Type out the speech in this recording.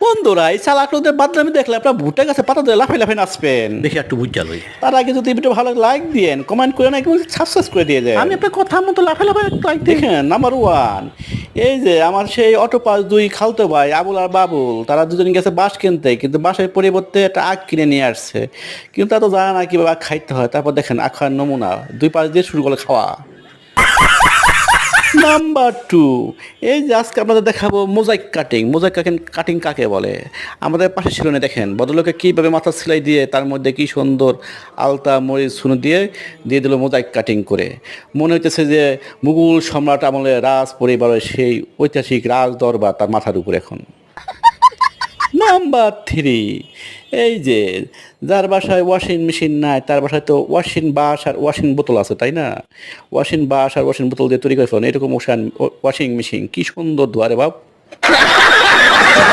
বন্ধুরা এই চালাক লোকদের বাদলামি দেখলে আপনার ভুট্টা গাছে পাতা দিয়ে লাফাই লাফাই নাচবেন। দেখি একটু বুঝ লই। তার আগে যদি ভিডিও ভালো লাইক দিয়েন, কমেন্ট করে না সাবস্ক্রাইব করে দিয়ে যায়। আমি আপনার কথা মতো লাফাই লাফাই লাইক দেখি। দেখেন নাম্বার 1, এই যে আমার সেই অটো পাস 2 খালতো ভাই আবুল আর বাবুল, তারা দুজন গেছে বাঁশ কিনতে, কিন্তু বাঁশের পরিবর্তে একটা আখ কিনে নিয়ে আসছে। কিন্তু তা তো জানা না কিভাবে আখ খাইতে হয়। তারপর দেখেন আখ খাওয়ার নমুনা 2 পাশ দিয়ে শুরু করে খাওয়া। নাম্বার 2, এই যে আজকে আপনাদের দেখাবো মোজাইক কাটিং। মোজাইক কাটিং কাকে বলে? আমাদের পাশে ছিল না, দেখেন ভদ্রলোকে কীভাবে মাথা সেলাই দিয়ে তার মধ্যে কি সুন্দর আলতা মরিচ শুনে দিয়ে দিয়ে দিল মোজাইক কাটিং করে। মনে হইতেছে যে মুঘল সম্রাট আমলের রাজ পরিবারের সেই ঐতিহাসিক রাজ দরবার তার মাথার উপর এখন। নাম্বার 3, এই যে যার বাসায় ওয়াশিং মেশিন নাই তার বাসায় তো ওয়াশিং বাস আর ওয়াশিং বোতল আছে, তাই না? ওয়াশিং বাস আর ওয়াশিং বোতল দিয়ে তৈরি করে ফেলেন এরকম ওয়াশিং মেশিন, কি সুন্দর ধোয়ারে বাপ।